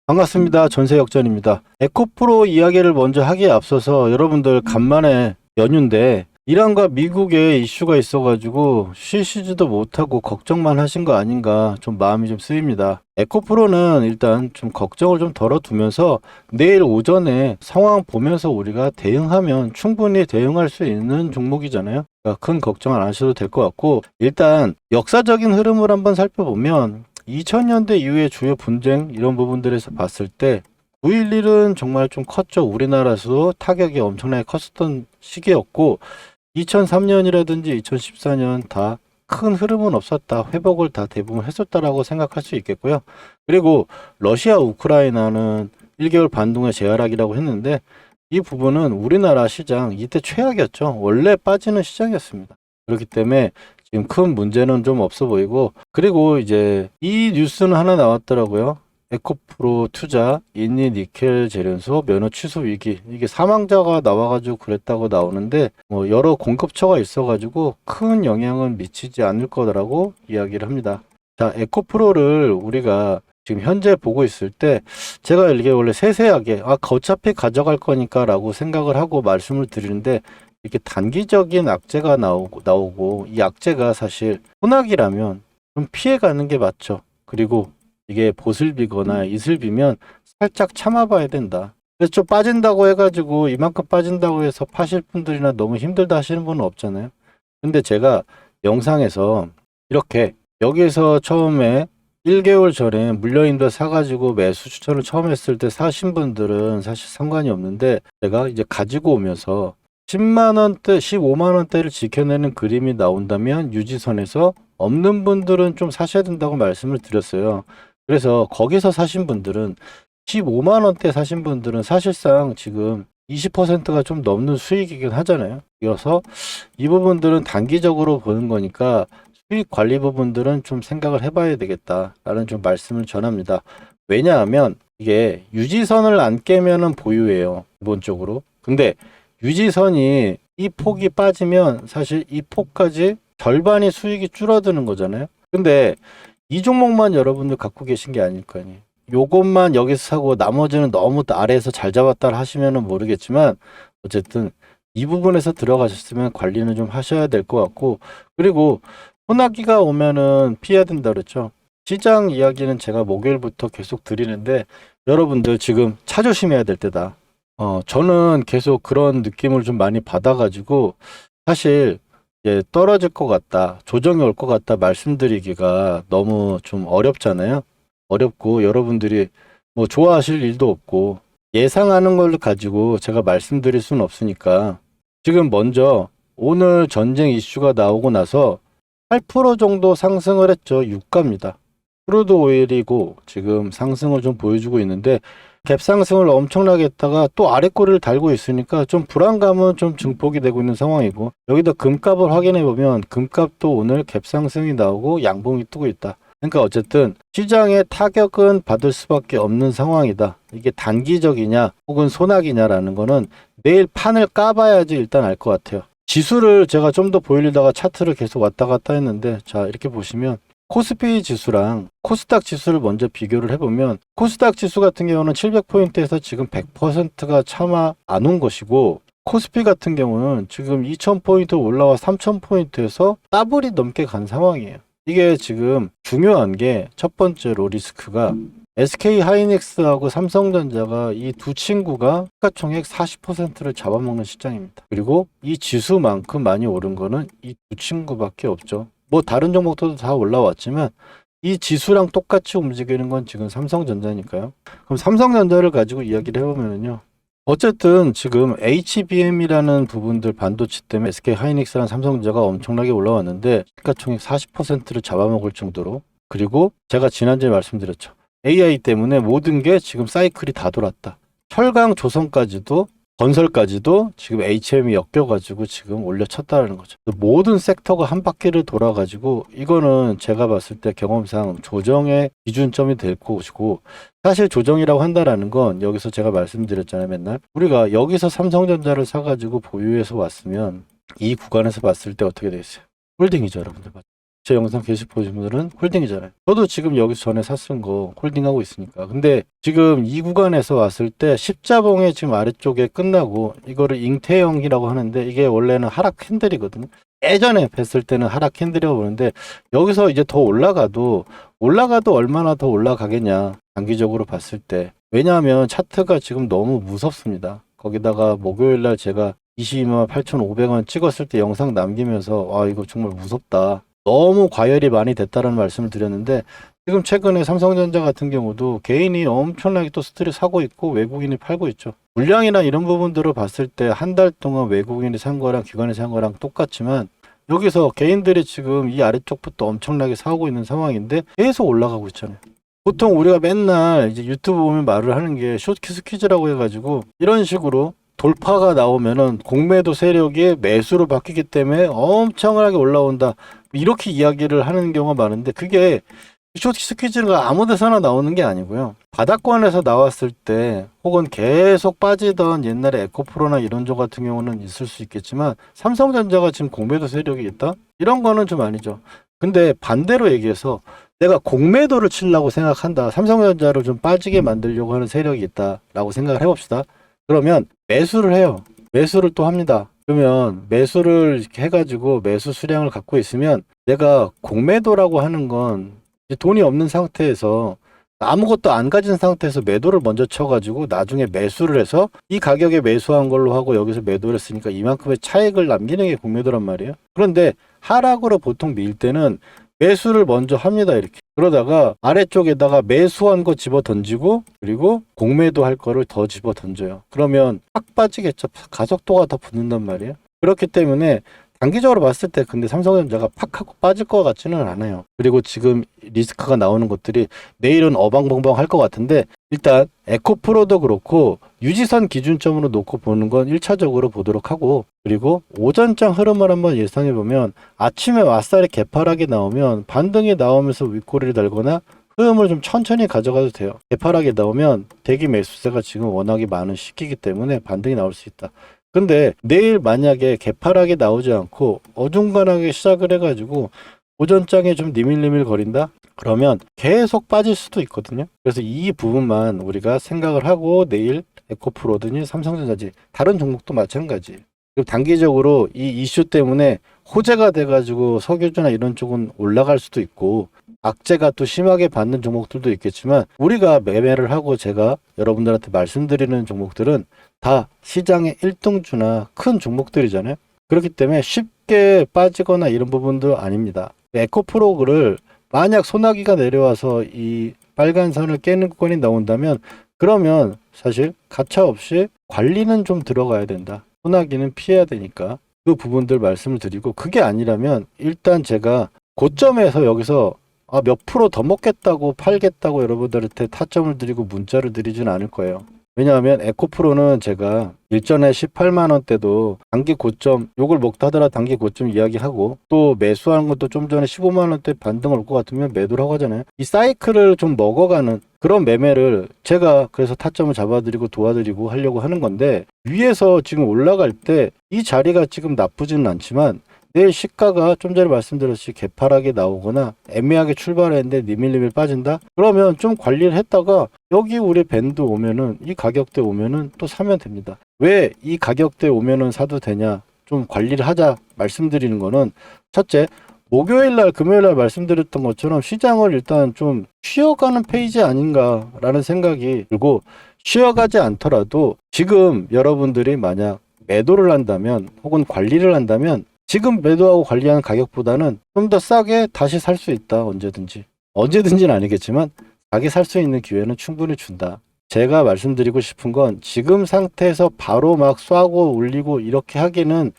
반갑습니다. 전세역전입니다. 에코프로 이야기를 먼저 하기에 앞서서 여러분들 간만에 연휴인데 이란과 미국에 이슈가 있어가지고 쉬시지도 못하고 걱정만 하신 거 아닌가 좀 마음이 좀 쓰입니다. 에코프로는 일단 좀 걱정을 좀 덜어두면서 내일 오전에 상황 보면서 우리가 대응하면 충분히 대응할 수 있는 종목이잖아요. 그러니까 큰 걱정 안 하셔도 될 것 같고, 일단 역사적인 흐름을 한번 살펴보면 2000년대 이후의 주요 분쟁 이런 부분들에서 봤을 때 9.11은 정말 좀 컸죠. 우리나라에서도 타격이 엄청나게 컸었던 시기였고, 2003년이라든지 2014년 다 큰 흐름은 없었다. 회복을 다 대부분 했었다라고 생각할 수 있겠고요. 그리고 러시아 우크라이나는 1개월 반 동안 재하락이라고 했는데 이 부분은 우리나라 시장 이때 최악이었죠. 원래 빠지는 시장이었습니다. 그렇기 때문에 지금 큰 문제는 좀 없어 보이고, 그리고 이제 이 뉴스는 하나 나왔더라고요. 에코프로 투자 인니 니켈 재련소 면허 취소 위기, 이게 사망자가 나와가지고 그랬다고 나오는데 뭐 여러 공급처가 있어가지고 큰 영향은 미치지 않을 거라고 이야기를 합니다. 자, 에코프로를 우리가 지금 현재 보고 있을 때 제가 이게 원래 세세하게 어차피 가져갈 거니까 라고 생각을 하고 말씀을 드리는데, 이렇게 단기적인 악재가 나오고 이 악재가 사실 혼악이라면 좀 피해가는 게 맞죠. 그리고 이게 보슬비거나 이슬비면 살짝 참아봐야 된다. 그래서 좀 빠진다고 해가지고 이만큼 빠진다고 해서 파실 분들이나 너무 힘들다 하시는 분은 없잖아요. 근데 제가 영상에서 이렇게 여기에서 처음에 1개월 전에 물려인도 사가지고 매수 추천을 처음 했을 때 사신 분들은 사실 상관이 없는데, 제가 이제 가지고 오면서 10만원대, 15만원대를 지켜내는 그림이 나온다면 유지선에서 없는 분들은 좀 사셔야 된다고 말씀을 드렸어요. 그래서 거기서 사신 분들은 15만원대 사신 분들은 사실상 지금 20%가 좀 넘는 수익이긴 하잖아요. 그래서 이 부분들은 단기적으로 보는 거니까 수익 관리 부분들은 좀 생각을 해봐야 되겠다라는 좀 말씀을 전합니다. 왜냐하면 이게 유지선을 안 깨면은 보유예요, 기본적으로. 근데 유지선이 이 폭이 빠지면 사실 이 폭까지 절반이 수익이 줄어드는 거잖아요. 근데 이 종목만 여러분들 갖고 계신 게 아닐 거 아니에요. 요것만 여기서 사고 나머지는 너무 아래에서 잘 잡았다 하시면은 모르겠지만, 어쨌든 이 부분에서 들어가셨으면 관리는 좀 하셔야 될 것 같고, 그리고 소나기가 오면은 피해야 된다 그랬죠. 시장 이야기는 제가 목요일부터 계속 드리는데 여러분들 지금 차 조심해야 될 때다. 저는 계속 그런 느낌을 좀 많이 받아가지고 사실 이제 떨어질 것 같다, 조정이 올 것 같다 말씀드리기가 너무 좀 어렵잖아요. 어렵고 여러분들이 뭐 좋아하실 일도 없고 예상하는 걸 가지고 제가 말씀드릴 수는 없으니까, 지금 먼저 오늘 전쟁 이슈가 나오고 나서 8% 정도 상승을 했죠. 유가입니다. 크루드 오일이고 지금 상승을 좀 보여주고 있는데 갭 상승을 엄청나게 했다가 또 아래 꼬리를 달고 있으니까 좀 불안감은 좀 증폭이 되고 있는 상황이고, 여기다 금값을 확인해 보면 금값도 오늘 갭 상승이 나오고 양봉이 뜨고 있다. 그러니까 어쨌든 시장의 타격은 받을 수밖에 없는 상황이다. 이게 단기적이냐 혹은 소낙이냐라는 거는 내일 판을 까봐야지 일단 알 것 같아요. 지수를 제가 좀 더 보이려다가 차트를 계속 왔다 갔다 했는데, 자 이렇게 보시면 코스피 지수랑 코스닥 지수를 먼저 비교를 해보면, 코스닥 지수 같은 경우는 700포인트에서 지금 100%가 차마 안 온 것이고, 코스피 같은 경우는 지금 2000포인트 올라와 3000포인트에서 더블이 넘게 간 상황이에요. 이게 지금 중요한 게, 첫 번째로 리스크가 SK 하이닉스하고 삼성전자가 이 두 친구가 시가총액 40%를 잡아먹는 시장입니다. 그리고 이 지수만큼 많이 오른 거는 이 두 친구밖에 없죠. 뭐 다른 종목들도 다 올라왔지만 이 지수랑 똑같이 움직이는 건 지금 삼성전자니까요. 그럼 삼성전자를 가지고 이야기를 해보면요, 어쨌든 지금 HBM이라는 부분들 반도체 때문에 SK 하이닉스랑 삼성전자가 엄청나게 올라왔는데 시가총액 40%를 잡아먹을 정도로, 그리고 제가 지난주에 말씀드렸죠. AI 때문에 모든 게 지금 사이클이 다 돌았다. 철강 조선까지도 건설까지도 지금 HM이 엮여가지고 지금 올려쳤다는 거죠. 모든 섹터가 한 바퀴를 돌아가지고 이거는 제가 봤을 때 경험상 조정의 기준점이 될 것이고, 사실 조정이라고 한다라는 건 여기서 제가 말씀드렸잖아요. 맨날 우리가 여기서 삼성전자를 사가지고 보유해서 왔으면 이 구간에서 봤을 때 어떻게 되겠어요? 홀딩이죠, 여러분들. 제 영상 게시 보신 분들은 홀딩이잖아요. 저도 지금 여기서 전에 샀은 거 홀딩하고 있으니까. 근데 지금 이 구간에서 왔을 때 십자봉의 지금 아래쪽에 끝나고 이거를 잉태형이라고 하는데 이게 원래는 하락 캔들이거든요. 예전에 뵀을 때는 하락 캔들이라고 보는데 여기서 이제 더 올라가도 얼마나 더 올라가겠냐 단기적으로 봤을 때. 왜냐하면 차트가 지금 너무 무섭습니다. 거기다가 목요일날 제가 22만 8,500원 찍었을 때 영상 남기면서 아 이거 정말 무섭다. 너무 과열이 많이 됐다는 말씀을 드렸는데 지금 최근에 삼성전자 같은 경우도 개인이 엄청나게 또 스트레스 사고 있고 외국인이 팔고 있죠. 물량이나 이런 부분들을 봤을 때 한 달 동안 외국인이 산 거랑 기관이 산 거랑 똑같지만 여기서 개인들이 지금 이 아래쪽부터 엄청나게 사고 있는 상황인데 계속 올라가고 있잖아요. 보통 우리가 맨날 이제 유튜브 보면 말을 하는 게 숏키스 퀴즈라고 해가지고 이런 식으로 돌파가 나오면은 공매도 세력이 매수로 바뀌기 때문에 엄청나게 올라온다. 이렇게 이야기를 하는 경우가 많은데 그게 숏키스 퀴즈가 아무 데서나 나오는 게 아니고요. 바닥권에서 나왔을 때 혹은 계속 빠지던 옛날에 에코프로나 이런 조 같은 경우는 있을 수 있겠지만 삼성전자가 지금 공매도 세력이 있다? 이런 거는 좀 아니죠. 근데 반대로 얘기해서 내가 공매도를 치려고 생각한다. 삼성전자를 좀 빠지게 만들려고 하는 세력이 있다라고 생각을 해봅시다. 그러면 매수를 해요. 매수를 또 합니다. 그러면 매수를 이렇게 해가지고 매수 수량을 갖고 있으면 내가 공매도라고 하는 건 돈이 없는 상태에서 아무것도 안 가진 상태에서 매도를 먼저 쳐가지고 나중에 매수를 해서 이 가격에 매수한 걸로 하고 여기서 매도를 했으니까 이만큼의 차익을 남기는 게 공매도란 말이에요. 그런데 하락으로 보통 밀 때는 매수를 먼저 합니다. 이렇게. 그러다가 아래쪽에다가 매수한 거 집어 던지고 그리고 공매도 할 거를 더 집어 던져요. 그러면 확 빠지겠죠. 가속도가 더 붙는단 말이에요. 그렇기 때문에 단기적으로 봤을 때 근데 삼성전자가 팍 하고 빠질 것 같지는 않아요. 그리고 지금 리스크가 나오는 것들이 내일은 어방벙벙 할 것 같은데 일단 에코프로도 그렇고 유지선 기준점으로 놓고 보는 건 1차적으로 보도록 하고 그리고 오전장 흐름을 한번 예상해 보면 아침에 왓살이 개파락이 나오면 반등이 나오면서 윗꼬리를 달거나 흐름을 좀 천천히 가져가도 돼요. 개파락이 나오면 대기 매수세가 지금 워낙에 많은 시기이기 때문에 반등이 나올 수 있다. 근데 내일 만약에 개파락이 나오지 않고 어중간하게 시작을 해가지고 오전장에 좀 니밀니밀 거린다? 그러면 계속 빠질 수도 있거든요. 그래서 이 부분만 우리가 생각을 하고 내일 에코프로든지 삼성전자지 다른 종목도 마찬가지. 그리고 단기적으로 이 이슈 때문에 호재가 돼가지고 석유주나 이런 쪽은 올라갈 수도 있고 악재가 또 심하게 받는 종목들도 있겠지만 우리가 매매를 하고 제가 여러분들한테 말씀드리는 종목들은 다 시장의 1등주나 큰 종목들이잖아요. 그렇기 때문에 쉽게 빠지거나 이런 부분도 아닙니다. 에코프로를 만약 소나기가 내려와서 이 빨간 선을 깨는 구간이 나온다면 그러면 사실 가차없이 관리는 좀 들어가야 된다. 소나기는 피해야 되니까 그 부분들 말씀을 드리고 그게 아니라면 일단 제가 고점에서 여기서 몇 프로 더 먹겠다고 팔겠다고 여러분들한테 타점을 드리고 문자를 드리진 않을 거예요. 왜냐하면 에코프로는 제가 일전에 18만 원대도 단기 고점 요걸 먹다 하더라 단기 고점 이야기하고 또 매수하는 것도 좀 전에 15만 원대 반등을 올 것 같으면 매도를 하고 하잖아요. 이 사이클을 좀 먹어가는 그런 매매를 제가 그래서 타점을 잡아드리고 도와드리고 하려고 하는 건데 위에서 지금 올라갈 때 이 자리가 지금 나쁘지는 않지만 내일 시가가 좀 전에 말씀드렸듯이 개파락이 나오거나 애매하게 출발했는데 니밀니밀 빠진다? 그러면 좀 관리를 했다가 여기 우리 밴드 오면은 이 가격대 오면은 또 사면 됩니다. 왜 이 가격대 오면은 사도 되냐? 좀 관리를 하자 말씀드리는 거는 첫째, 목요일날 금요일날 말씀드렸던 것처럼 시장을 일단 좀 쉬어가는 페이지 아닌가라는 생각이 들고 쉬어가지 않더라도 지금 여러분들이 만약 매도를 한다면 혹은 관리를 한다면 지금 매도하고 관리하는 가격보다는 좀 더 싸게 다시 살 수 있다. 언제든지. 언제든지는 아니겠지만 싸게 살 수 있는 기회는 충분히 준다. 제가 말씀드리고 싶은 건 지금 상태에서 바로 막 쏴고 올리고 이렇게 하기는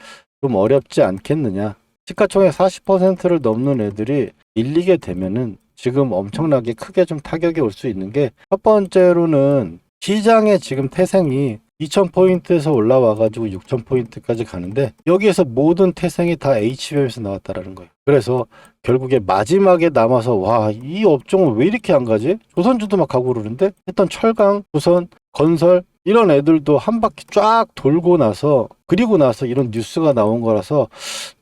좀 어렵지 않겠느냐. 시가총액 40%를 넘는 애들이 밀리게 되면은 지금 엄청나게 크게 좀 타격이 올 수 있는 게 첫 번째로는 시장의 지금 태생이 2000포인트에서 올라와가지고 6000포인트까지 가는데 여기에서 모든 태생이 다 HBM에서 나왔다라는 거예요. 그래서 결국에 마지막에 남아서 와, 이 업종은 왜 이렇게 안 가지? 조선주도 막 가고 그러는데 일단 철강, 조선, 건설 이런 애들도 한 바퀴 쫙 돌고 나서 그리고 나서 이런 뉴스가 나온 거라서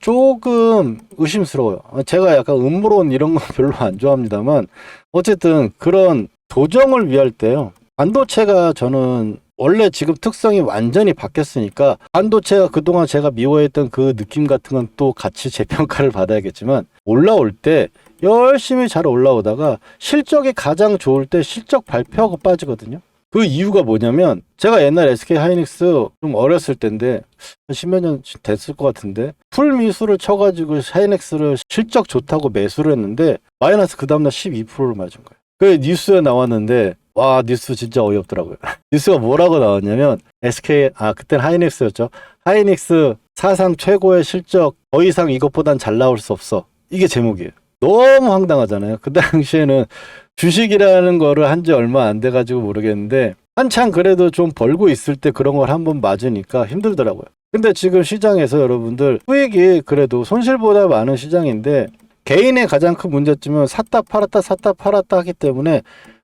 조금 의심스러워요. 제가 약간 음모론 이런 거 별로 안 좋아합니다만 어쨌든 그런 조정을 위할 때요. 반도체가 저는 원래 지금 특성이 완전히 바뀌었으니까 반도체가 그동안 제가 미워했던 그 느낌 같은 건 또 같이 재평가를 받아야겠지만 올라올 때 열심히 잘 올라오다가 실적이 가장 좋을 때 실적 발표하고 빠지거든요. 그 이유가 뭐냐면 제가 옛날 SK 하이닉스 좀 어렸을 때인데 한 10몇 년 됐을 것 같은데 풀 미수를 쳐가지고 하이닉스를 실적 좋다고 매수를 했는데 마이너스 그 다음날 12%를 맞은 거예요. 그 뉴스에 나왔는데 와 뉴스 진짜 어이없더라고요. 뉴스가 뭐라고 나왔냐면 SK 그때는 하이닉스였죠. 하이닉스 사상 최고의 실적 더 이상 이것보단 잘 나올 수 없어. 이게 제목이에요. 너무 황당하잖아요. 그 당시에는 주식이라는 거를 한 지 얼마 안 돼가지고 모르겠는데 한창 그래도 좀 벌고 있을 때 그런 걸 한번 맞으니까 힘들더라고요. 근데 지금 시장에서 여러분들 수익이 그래도 손실보다 많은 시장인데 개인의 가장 큰 문제점은 샀다 팔았다 하기 때문에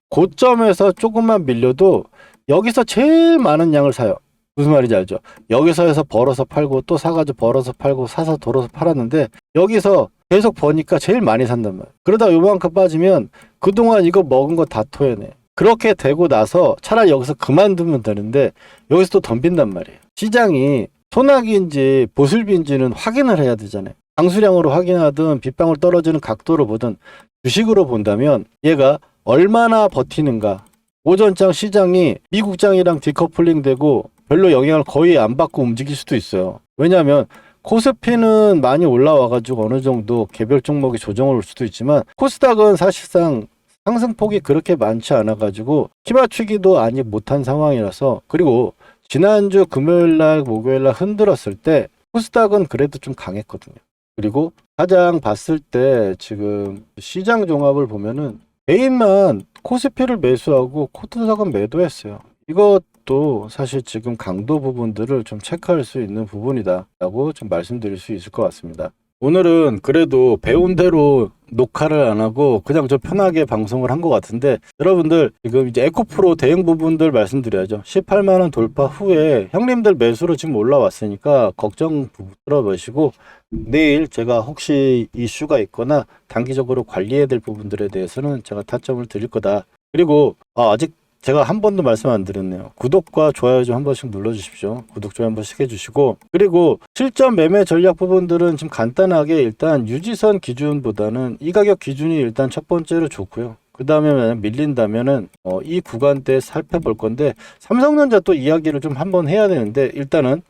고점에서 조금만 밀려도 여기서 제일 많은 양을 사요. 무슨 말인지 알죠? 여기서 해서 벌어서 팔고 또 사가지고 벌어서 팔고 사서 돌아서 팔았는데 여기서 계속 버니까 제일 많이 산단 말이에요. 그러다 요만큼 빠지면 그동안 이거 먹은 거 다 토해내. 그렇게 되고 나서 차라리 여기서 그만두면 되는데 여기서 또 덤빈단 말이에요. 시장이 소나기인지 보슬비인지는 확인을 해야 되잖아요. 강수량으로 확인하든 빗방울 떨어지는 각도로 보든 주식으로 본다면 얘가 얼마나 버티는가. 오전장 시장이 미국장이랑 디커플링 되고 별로 영향을 거의 안 받고 움직일 수도 있어요. 왜냐하면 코스피는 많이 올라와가지고 어느 정도 개별 종목이 조정을 올 수도 있지만 코스닥은 사실상 상승폭이 그렇게 많지 않아가지고 키 맞추기도 아직 못한 상황이라서 그리고 지난주 금요일날 목요일날 흔들었을 때 코스닥은 그래도 좀 강했거든요. 그리고 가장 봤을 때 지금 시장 종합을 보면은 개인만 코스피를 매수하고 코스닥은 매도했어요. 이것도 사실 지금 강도 부분들을 좀 체크할 수 있는 부분이다 라고 좀 말씀드릴 수 있을 것 같습니다. 오늘은 그래도 배운 대로 녹화를 안 하고 그냥 좀 편하게 방송을 한 것 같은데 여러분들 지금 이제 에코프로 대응 부분들 말씀드려야죠. 18만원 돌파 후에 형님들 매수로 지금 올라왔으니까 걱정 들어보시고 내일 제가 혹시 이슈가 있거나 단기적으로 관리해야 될 부분들에 대해서는 제가 타점을 드릴 거다. 그리고 아직 제가 한 번도 말씀 안 드렸네요. 구독과 좋아요 좀 한 번씩 눌러주십시오. 구독, 좋아요 한 번씩 해주시고 그리고 실전 매매 전략 부분들은 좀 간단하게 일단 유지선 기준보다는 이 가격 기준이 일단 첫 번째로 좋고요. 그 다음에 만약 밀린다면은 이 구간대 살펴볼 건데 삼성전자 또 이야기를 좀 한번 해야 되는데 일단은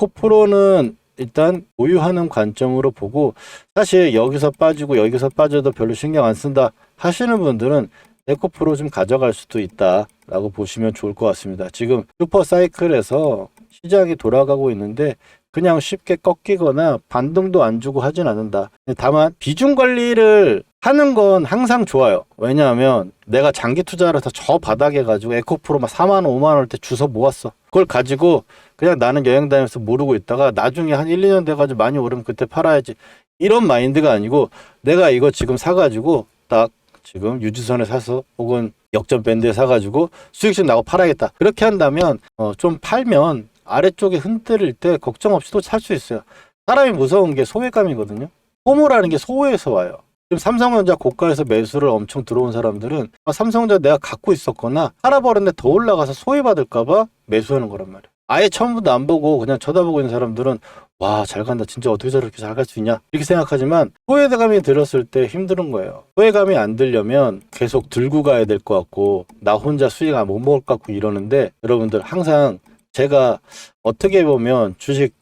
에코프로는 일단 보유하는 관점으로 보고 사실 여기서 빠지고 여기서 빠져도 별로 신경 안 쓴다 하시는 분들은 에코프로 좀 가져갈 수도 있다 라고 보시면 좋을 것 같습니다. 지금 슈퍼사이클에서 시장이 돌아가고 있는데 그냥 쉽게 꺾이거나 반등도 안 주고 하진 않는다. 다만 비중 관리를 하는 건 항상 좋아요. 왜냐하면 내가 장기 투자를 해서 저 바닥에 가지고 에코프로 막 4만 원 5만 원을 때 주워 모았어. 그걸 가지고 그냥 나는 여행 다니면서 모르고 있다가 나중에 한 1, 2년 돼가지고 많이 오르면 그때 팔아야지. 이런 마인드가 아니고 내가 이거 지금 사가지고 딱 지금 유지선에 사서 혹은 역전 밴드에 사가지고 수익씩 나고 팔아야겠다. 그렇게 한다면 좀 팔면 아래쪽에 흔들릴 때 걱정 없이도 살 수 있어요. 사람이 무서운 게 소외감이거든요. 포모라는 게 소외에서 와요. 지금 삼성전자 고가에서 매수를 엄청 들어온 사람들은 삼성전자 내가 갖고 있었거나 팔아버렸는데 더 올라가서 소외받을까봐 매수하는 거란 말이에요. 아예 처음부터 안 보고 그냥 쳐다보고 있는 사람들은 와, 잘 간다. 진짜 어떻게 저렇게 잘 갈 수 있냐? 이렇게 생각하지만 소외감이 들었을 때 힘든 거예요. 소외감이 안 들려면 계속 들고 가야 될 것 같고 나 혼자 수익 못 먹을 것 같고 이러는데 여러분들 항상 제가 어떻게 보면 주식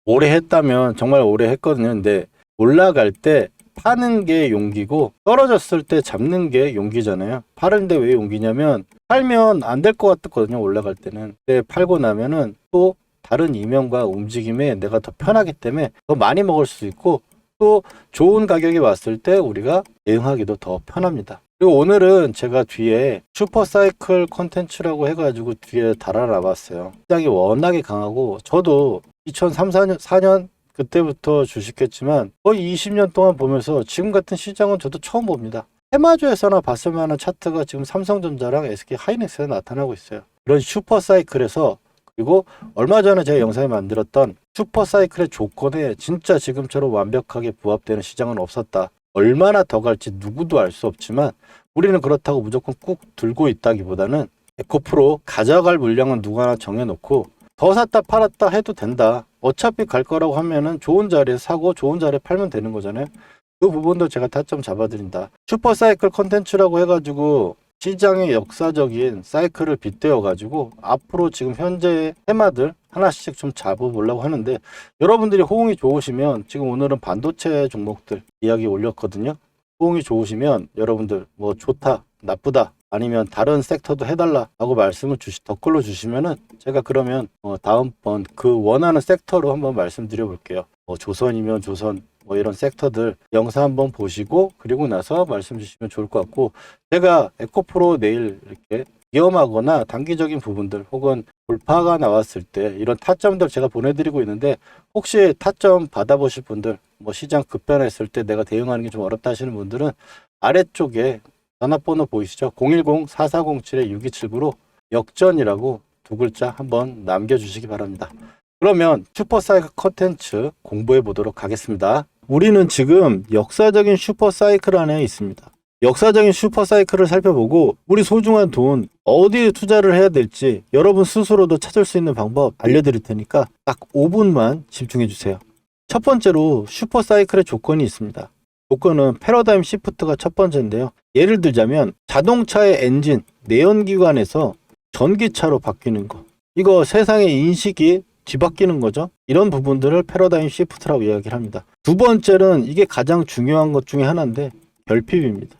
오래 했다면 정말 오래 했거든요. 근데 올라갈 때 파는 게 용기고 떨어졌을 때 잡는 게 용기잖아요. 파는데 왜 용기냐면 팔면 안 될 것 같았거든요. 올라갈 때는. 근데 팔고 나면은 또 다른 이면과 움직임에 내가 더 편하기 때문에 더 많이 먹을 수 있고 또 좋은 가격이 왔을 때 우리가 대응하기도 더 편합니다. 그리고 오늘은 제가 뒤에 슈퍼사이클 콘텐츠라고 해가지고 뒤에 달아놔봤어요. 시장이 워낙에 강하고 저도 2003, 4년 그때부터 주식했지만 거의 20년 동안 보면서 지금 같은 시장은 저도 처음 봅니다. 테마주에서나 봤을 만한 차트가 지금 삼성전자랑 SK 하이닉스에 나타나고 있어요. 그런 슈퍼사이클에서, 그리고 얼마 전에 제가 영상에 만들었던 슈퍼사이클의 조건에 진짜 지금처럼 완벽하게 부합되는 시장은 없었다. 얼마나 더 갈지 누구도 알 수 없지만 우리는 그렇다고 무조건 꾹 들고 있다기보다는 에코프로 가져갈 물량은 누구나 정해놓고 더 샀다 팔았다 해도 된다. 어차피 갈 거라고 하면은 좋은 자리에 사고 좋은 자리에 팔면 되는 거잖아요. 그 부분도 제가 타점 잡아드린다. 슈퍼사이클 컨텐츠라고 해가지고 시장의 역사적인 사이클을 빗대어 가지고 앞으로 지금 현재의 테마들 하나씩 좀 잡아보려고 하는데, 여러분들이 호응이 좋으시면, 지금 오늘은 반도체 종목들 이야기 올렸거든요. 호응이 좋으시면 여러분들 뭐 좋다, 나쁘다, 아니면 다른 섹터도 해달라 라고 말씀을 댓글로 주시면은 제가 그러면 다음번 그 원하는 섹터로 한번 말씀드려 볼게요. 조선이면 조선, 뭐 이런 섹터들 영상 한번 보시고 그리고 나서 말씀 주시면 좋을 것 같고, 제가 에코프로 내일 이렇게 위험하거나 단기적인 부분들 혹은 돌파가 나왔을 때 이런 타점들 제가 보내드리고 있는데, 혹시 타점 받아보실 분들, 뭐 시장 급변했을 때 내가 대응하는 게 좀 어렵다 하시는 분들은 아래쪽에 전화번호 보이시죠? 010-4407-6279로 역전이라고 두 글자 한번 남겨주시기 바랍니다. 그러면 슈퍼사이클 컨텐츠 공부해 보도록 하겠습니다. 우리는 지금 역사적인 슈퍼사이클 안에 있습니다. 역사적인 슈퍼사이클을 살펴보고 우리 소중한 돈 어디에 투자를 해야 될지 여러분 스스로도 찾을 수 있는 방법 알려드릴 테니까 딱 5분만 집중해 주세요. 첫 번째로 슈퍼사이클의 조건이 있습니다. 조건은 패러다임 시프트가 첫 번째인데요. 예를 들자면 자동차의 엔진, 내연기관에서 전기차로 바뀌는 거. 이거 세상의 인식이 뒤바뀌는 거죠. 이런 부분들을 패러다임 시프트라고 이야기를 합니다. 두 번째는 이게 가장 중요한 것 중에 하나인데 결핍입니다.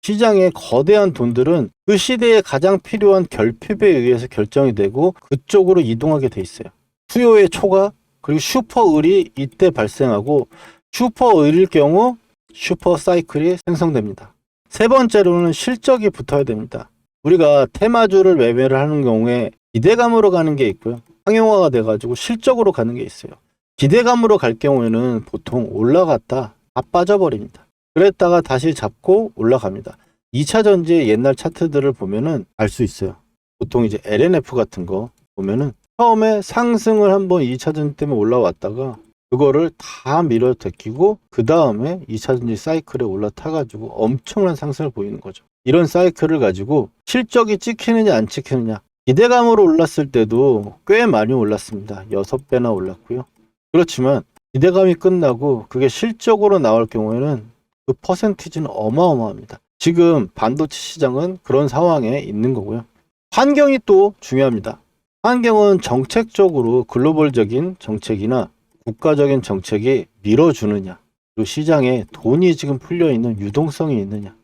시장의 거대한 돈들은 그 시대에 가장 필요한 결핍에 의해서 결정이 되고 그쪽으로 이동하게 돼 있어요. 수요의 초과, 그리고 슈퍼을이 이때 발생하고 슈퍼을일 경우 슈퍼사이클이 생성됩니다. 세 번째로는 실적이 붙어야 됩니다. 우리가 테마주를 매매를 하는 경우에 기대감으로 가는 게 있고요. 상용화가 돼가지고 실적으로 가는 게 있어요. 기대감으로 갈 경우에는 보통 올라갔다 다 빠져버립니다. 그랬다가 다시 잡고 올라갑니다. 2차 전지의 옛날 차트들을 보면은 알 수 있어요. 보통 이제 LNF 같은 거 보면은 처음에 상승을 한번 2차 전지 때문에 올라왔다가 그거를 다 밀어 제끼고 그 다음에 2차 전지 사이클에 올라타가지고 엄청난 상승을 보이는 거죠. 이런 사이클을 가지고 실적이 찍히느냐 안 찍히느냐, 기대감으로 올랐을 때도 꽤 많이 올랐습니다. 6배나 올랐고요. 그렇지만 기대감이 끝나고 그게 실적으로 나올 경우에는 그 퍼센티지는 어마어마합니다. 지금 반도체 시장은 그런 상황에 있는 거고요. 환경이 또 중요합니다. 환경은 정책적으로 글로벌적인 정책이나 국가적인 정책이 밀어주느냐, 그리고 시장에 돈이 지금 풀려있는 유동성이 있느냐,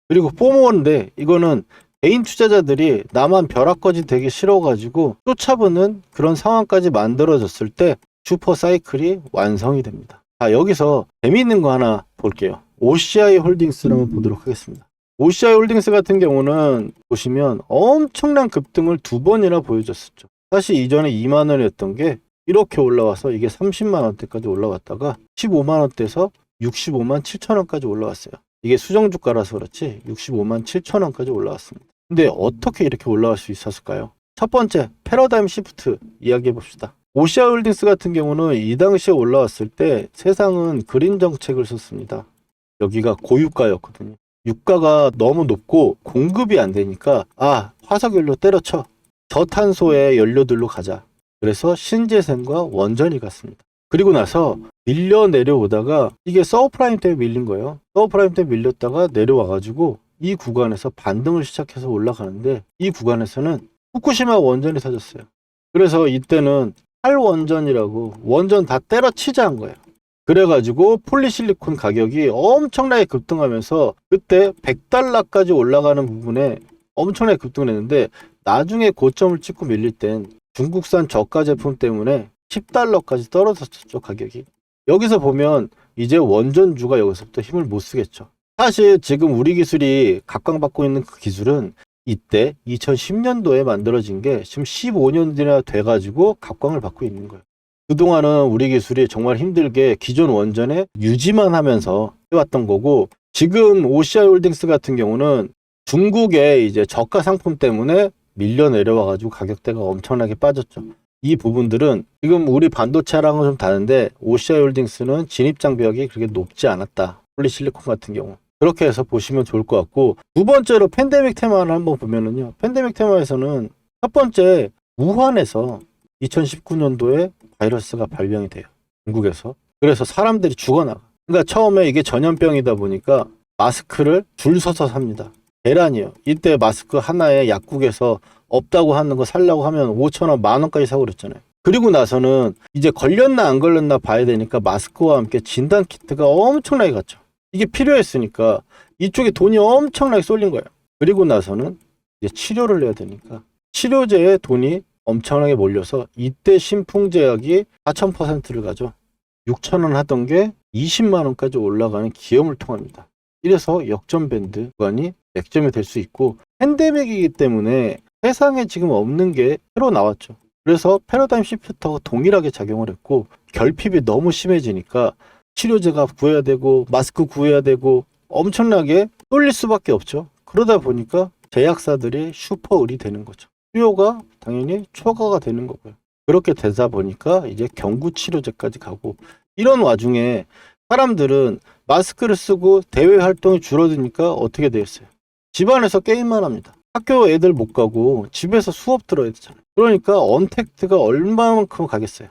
그리고 포모인데 이거는 개인 투자자들이 나만 벼락거지 되기 싫어가지고 쫓아보는 그런 상황까지 만들어졌을 때 슈퍼사이클이 완성이 됩니다. 자, 여기서 재미있는 거 하나 볼게요. OCI 홀딩스를 한번 보도록 하겠습니다. OCI 홀딩스 같은 경우는 보시면 엄청난 급등을 2번이나 보여줬었죠. 사실 이전에 2만원이었던 게 이렇게 올라와서 이게 30만원대까지 올라왔다가 15만원대에서 65만 7천원까지 올라왔어요. 이게 수정주가라서 그렇지 65만 7천원까지 올라왔습니다. 근데 어떻게 이렇게 올라갈 수 있었을까요? 첫 번째, 패러다임 시프트 이야기해 봅시다. OCI 홀딩스 같은 경우는 이 당시에 올라왔을 때 세상은 그린 정책을 썼습니다. 여기가 고유가였거든요. 유가가 너무 높고 공급이 안 되니까 화석연료 때려쳐, 저탄소의 연료들로 가자. 그래서 신재생과 원전이 갔습니다. 그리고 나서 밀려 내려오다가 이게 서브프라임 때문에 밀린 거예요. 서브프라임 때문에 밀렸다가 내려와가지고 이 구간에서 반등을 시작해서 올라가는데 이 구간에서는 후쿠시마 원전이 터졌어요. 그래서 이때는 탈원전이라고 원전 다 때려치자 한 거예요. 그래가지고 폴리실리콘 가격이 엄청나게 급등하면서 그때 $100까지 올라가는 부분에 엄청나게 급등을 했는데 나중에 고점을 찍고 밀릴 땐 중국산 저가 제품 때문에 $10까지 떨어졌죠, 가격이. 여기서 보면 이제 원전주가 여기서부터 힘을 못 쓰겠죠. 사실 지금 우리 기술이 각광받고 있는 그 기술은 이때 2010년도에 만들어진 게 지금 15년이나 돼가지고 각광을 받고 있는 거예요. 그동안은 우리 기술이 정말 힘들게 기존 원전에 유지만 하면서 해왔던 거고, 지금 OCI 홀딩스 같은 경우는 중국의 이제 저가 상품 때문에 밀려 내려와가지고 가격대가 엄청나게 빠졌죠. 이 부분들은 지금 우리 반도체랑은 좀 다른데 OCI홀딩스는 진입장벽이 그렇게 높지 않았다. 폴리실리콘 같은 경우. 그렇게 해서 보시면 좋을 것 같고, 두 번째로 팬데믹 테마를 한번 보면은요. 팬데믹 테마에서는 첫 번째 우한에서 2019년도에 바이러스가 발병이 돼요. 중국에서. 그래서 사람들이 죽어나가. 그러니까 처음에 이게 전염병이다 보니까 마스크를 줄 서서 삽니다. 대란이에요. 이때 마스크 하나에 약국에서 없다고 하는 거 살려고 하면 5,000원, 10,000원까지 사고 그랬잖아요. 그리고 나서는 이제 걸렸나 안 걸렸나 봐야 되니까 마스크와 함께 진단 키트가 엄청나게 갔죠. 이게 필요했으니까 이쪽에 돈이 엄청나게 쏠린 거예요. 그리고 나서는 이제 치료를 해야 되니까 치료제에 돈이 엄청나게 몰려서 이때 신풍제약이 4,000%를 가죠. 6,000원 하던 게 20만 원까지 올라가는 기염을 통합니다. 이래서 역전밴드 구간이 맥점이 될 수 있고, 팬데믹이기 때문에 세상에 지금 없는 게 새로 나왔죠. 그래서 패러다임 시프트하고 동일하게 작용을 했고, 결핍이 너무 심해지니까 치료제가 구해야 되고 마스크 구해야 되고 엄청나게 쏠릴 수밖에 없죠. 그러다 보니까 제약사들이 슈퍼을이 되는 거죠. 수요가 당연히 초과가 되는 거고요. 그렇게 되다 보니까 이제 경구 치료제까지 가고, 이런 와중에 사람들은 마스크를 쓰고 대외 활동이 줄어드니까 어떻게 되겠어요? 집안에서 게임만 합니다. 학교 애들 못 가고 집에서 수업 들어야 되잖아요. 그러니까 언택트가 얼마만큼 가겠어요?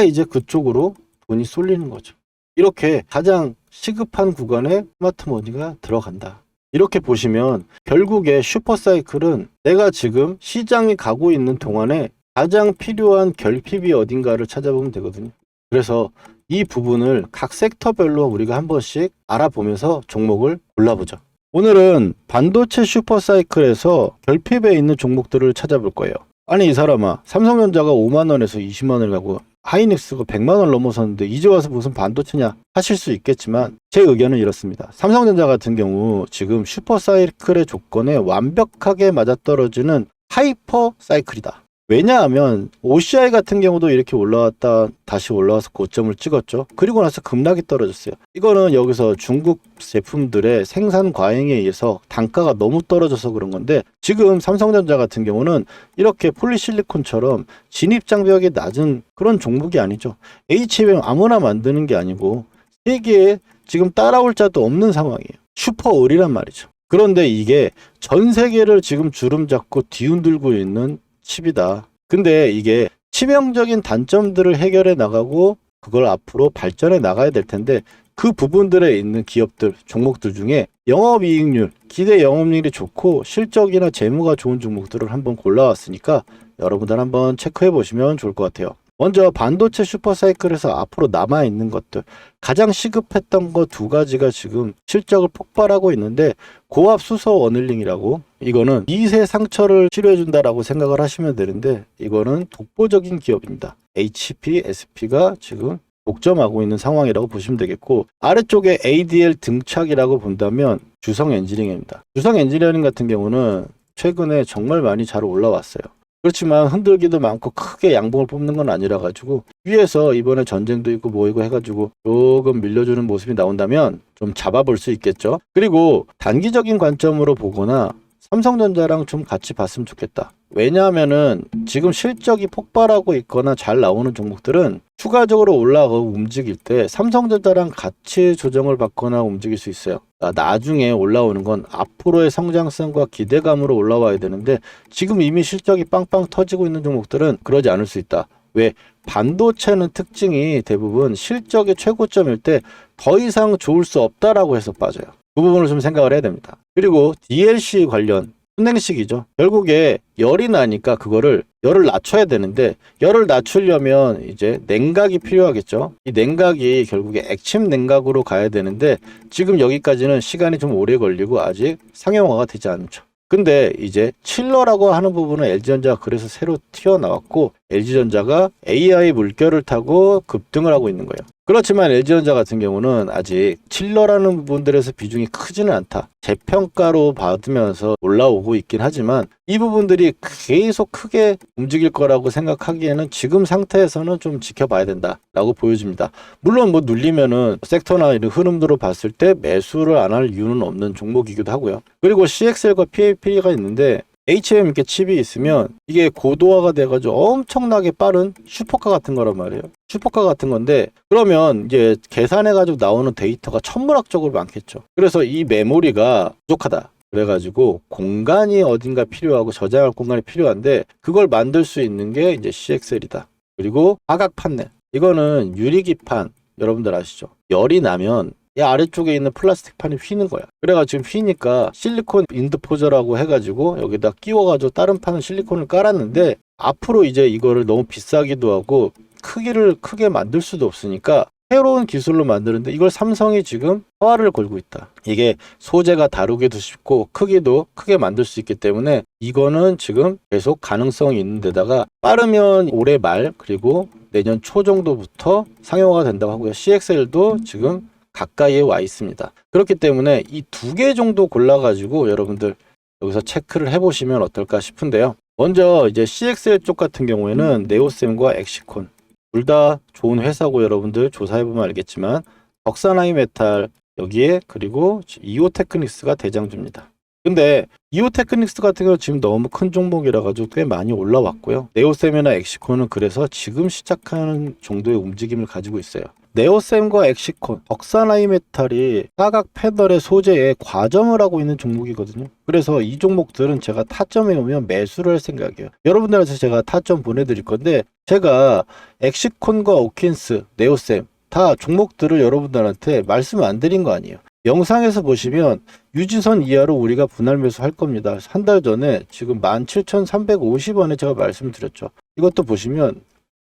이제 그쪽으로 돈이 쏠리는 거죠. 이렇게 가장 시급한 구간에 스마트머니가 들어간다. 이렇게 보시면 결국에 슈퍼사이클은 내가 지금 시장이 가고 있는 동안에 가장 필요한 결핍이 어딘가를 찾아보면 되거든요. 그래서 이 부분을 각 섹터별로 우리가 한 번씩 알아보면서 종목을 골라보죠. 오늘은 반도체 슈퍼사이클에서 결핍에 있는 종목들을 찾아볼 거예요. 아니 이 사람아, 삼성전자가 5만 원에서 20만 원을 가고 하이닉스가 100만 원 넘어섰는데 이제 와서 무슨 반도체냐 하실 수 있겠지만, 제 의견은 이렇습니다. 삼성전자 같은 경우 지금 슈퍼사이클의 조건에 완벽하게 맞아떨어지는 하이퍼 사이클이다. 왜냐하면 OCI 같은 경우도 이렇게 올라왔다 다시 올라와서 고점을 찍었죠. 그리고 나서 급락이 떨어졌어요. 이거는 여기서 중국 제품들의 생산 과잉에 의해서 단가가 너무 떨어져서 그런 건데, 지금 삼성전자 같은 경우는 이렇게 폴리실리콘처럼 진입장벽이 낮은 그런 종목이 아니죠. HBM 아무나 만드는 게 아니고 세계에 지금 따라올 자도 없는 상황이에요. 슈퍼을이란 말이죠. 그런데 이게 전 세계를 지금 주름 잡고 뒤흔들고 있는 칩이다. 근데 이게 치명적인 단점들을 해결해 나가고 그걸 앞으로 발전해 나가야 될 텐데, 그 부분들에 있는 기업들, 종목들 중에 영업이익률, 기대 영업이익률이 좋고 실적이나 재무가 좋은 종목들을 한번 골라왔으니까 여러분들 한번 체크해 보시면 좋을 것 같아요. 먼저 반도체 슈퍼사이클에서 앞으로 남아있는 것들, 가장 시급했던 거 두 가지가 지금 실적을 폭발하고 있는데, 고압 수소 어닐링이라고, 이거는 미세 상처를 치료해준다라고 생각을 하시면 되는데, 이거는 독보적인 기업입니다. HP, SP가 지금 독점하고 있는 상황이라고 보시면 되겠고, 아래쪽에 ADL 등착이라고 본다면 주성 엔지니어링입니다. 주성 엔지니어링 같은 경우는 최근에 정말 많이 잘 올라왔어요. 그렇지만 흔들기도 많고 크게 양봉을 뽑는 건 아니라 가지고 위에서 이번에 전쟁도 있고 뭐이고 해가지고 조금 밀려주는 모습이 나온다면 좀 잡아볼 수 있겠죠. 그리고 단기적인 관점으로 보거나 삼성전자랑 좀 같이 봤으면 좋겠다. 왜냐하면은 지금 실적이 폭발하고 있거나 잘 나오는 종목들은 추가적으로 올라가고 움직일 때 삼성전자랑 같이 조정을 받거나 움직일 수 있어요. 나중에 올라오는 건 앞으로의 성장성과 기대감으로 올라와야 되는데, 지금 이미 실적이 빵빵 터지고 있는 종목들은 그러지 않을 수 있다. 왜? 반도체는 특징이 대부분 실적의 최고점일 때 더 이상 좋을 수 없다라고 해서 빠져요. 그 부분을 좀 생각을 해야 됩니다. 그리고 DLC 관련 순행식이죠. 결국에 열이 나니까 그거를 열을 낮춰야 되는데, 열을 낮추려면 이제 냉각이 필요하겠죠. 이 냉각이 결국에 액침 냉각으로 가야 되는데, 지금 여기까지는 시간이 좀 오래 걸리고 아직 상용화가 되지 않죠. 근데 이제 칠러라고 하는 부분은 LG전자가 그래서 새로 튀어나왔고, LG전자가 AI 물결을 타고 급등을 하고 있는 거예요. 그렇지만 LG전자 같은 경우는 아직 칠러라는 부분들에서 비중이 크지는 않다. 재평가로 받으면서 올라오고 있긴 하지만 이 부분들이 계속 크게 움직일 거라고 생각하기에는 지금 상태에서는 좀 지켜봐야 된다라고 보여집니다. 물론 뭐 눌리면은 섹터나 이런 흐름들로 봤을 때 매수를 안 할 이유는 없는 종목이기도 하고요. 그리고 CXL과 PAP가 있는데, HBM 이렇게 칩이 있으면 이게 고도화가 돼가지고 엄청나게 빠른 슈퍼카 같은 거란 말이에요. 슈퍼카 같은 건데 그러면 이제 계산해가지고 나오는 데이터가 천문학적으로 많겠죠. 그래서 이 메모리가 부족하다. 그래가지고 공간이 어딘가 필요하고 저장할 공간이 필요한데 그걸 만들 수 있는 게 이제 CXL이다. 그리고 화각 판넬. 이거는 유리기판 여러분들 아시죠? 열이 나면 이 아래쪽에 있는 플라스틱 판이 휘는 거야. 그래가지고 지금 휘니까 실리콘 인드포저라고 해가지고 여기다 끼워가지고 다른 판은 실리콘을 깔았는데 앞으로 이제 이거를 너무 비싸기도 하고 크기를 크게 만들 수도 없으니까 새로운 기술로 만드는데 이걸 삼성이 지금 화를 걸고 있다. 이게 소재가 다루기도 쉽고 크기도 크게 만들 수 있기 때문에 이거는 지금 계속 가능성이 있는 데다가 빠르면 올해 말 그리고 내년 초 정도부터 상용화가 된다고 하고요. CXL도 지금 가까이에 와 있습니다. 그렇기 때문에 이 두 개 정도 골라가지고 여러분들 여기서 체크를 해보시면 어떨까 싶은데요. 먼저 이제 CXL 쪽 같은 경우에는 네오셈과 엑시콘 둘 다 좋은 회사고 여러분들 조사해보면 알겠지만 덕산하이메탈 여기에 그리고 이오테크닉스가 대장주입니다. 근데 이오테크닉스 같은 경우 지금 너무 큰 종목이라 가지고 꽤 많이 올라왔고요. 네오셈이나 엑시콘은 그래서 지금 시작하는 정도의 움직임을 가지고 있어요. 네오셈과 엑시콘, 덕산하이메탈이 사각 패널의 소재에 과점을 하고 있는 종목이거든요. 그래서 이 종목들은 제가 타점에 오면 매수를 할 생각이에요. 여러분들한테 제가 타점 보내드릴 건데 제가 엑시콘과 오킨스, 네오셈 다 종목들을 여러분들한테 말씀 안 드린 거 아니에요. 영상에서 보시면 유지선 이하로 우리가 분할 매수 할 겁니다. 한 달 전에 지금 17,350원에 제가 말씀드렸죠. 이것도 보시면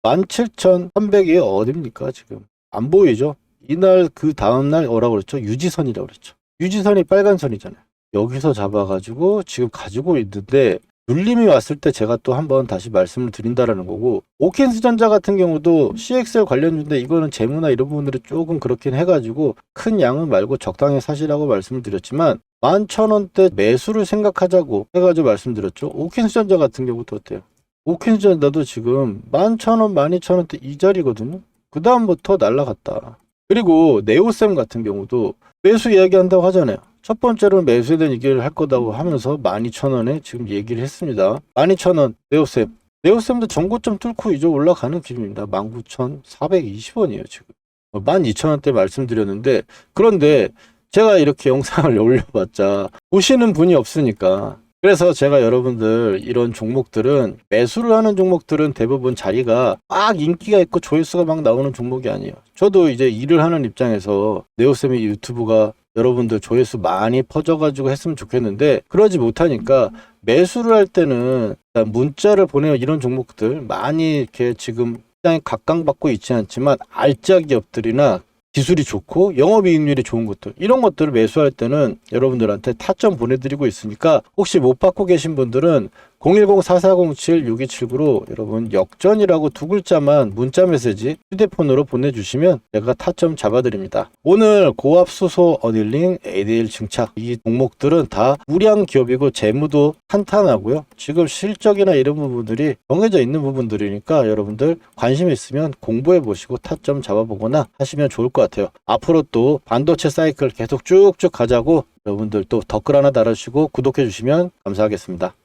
17,300이 어딥니까 지금? 안 보이죠? 이날 그 다음날 뭐라고 그랬죠? 유지선이라고 그랬죠. 유지선이 빨간 선이잖아요. 여기서 잡아가지고 지금 가지고 있는데 눌림이 왔을 때 제가 또 한번 다시 말씀을 드린다라는 거고 오킨스전자 같은 경우도 CXL 관련주인데 이거는 재무나 이런 부분들이 조금 그렇긴 해가지고 큰 양은 말고 적당히 사시라고 말씀을 드렸지만 11,000원대 매수를 생각하자고 해가지고 말씀드렸죠. 오킨스전자 같은 경우도 어때요? 오킨스전자도 지금 11,000원, 12,000원대 이 자리거든요. 그 다음부터 날라갔다. 그리고 네오셈 같은 경우도 매수 이야기한다고 하잖아요. 첫 번째로는 매수에 대한 얘기를 할 거다고 하면서 12,000원에 지금 얘기를 했습니다. 12,000원 네오셈. 네오셈도 전고점 뚫고 이제 올라가는 길입니다. 19,420원이에요 지금. 12,000원대 말씀드렸는데 그런데 제가 이렇게 영상을 올려봤자 보시는 분이 없으니까 그래서 제가 여러분들 이런 종목들은 매수를 하는 종목들은 대부분 자리가 막 인기가 있고 조회수가 막 나오는 종목이 아니에요. 저도 이제 일을 하는 입장에서 네오셈의 유튜브가 여러분들 조회수 많이 퍼져가지고 했으면 좋겠는데 그러지 못하니까 매수를 할 때는 문자를 보내는 이런 종목들 많이 이렇게 지금 시장에 각광받고 있지 않지만 알짜 기업들이나 기술이 좋고 영업이익률이 좋은 것들 이런 것들을 매수할 때는 여러분들한테 타점 보내드리고 있으니까 혹시 못 받고 계신 분들은 010-4407-6279로 여러분 역전이라고 두 글자만 문자 메시지 휴대폰으로 보내주시면 제가 타점 잡아드립니다. 오늘 고압수소 어닐링, ADL 증착 이 종목들은 다 우량 기업이고 재무도 탄탄하고요. 지금 실적이나 이런 부분들이 정해져 있는 부분들이니까 여러분들 관심 있으면 공부해 보시고 타점 잡아보거나 하시면 좋을 것 같아요. 앞으로 또 반도체 사이클 계속 쭉쭉 가자고 여러분들 또 댓글 하나 달아주시고 구독해 주시면 감사하겠습니다.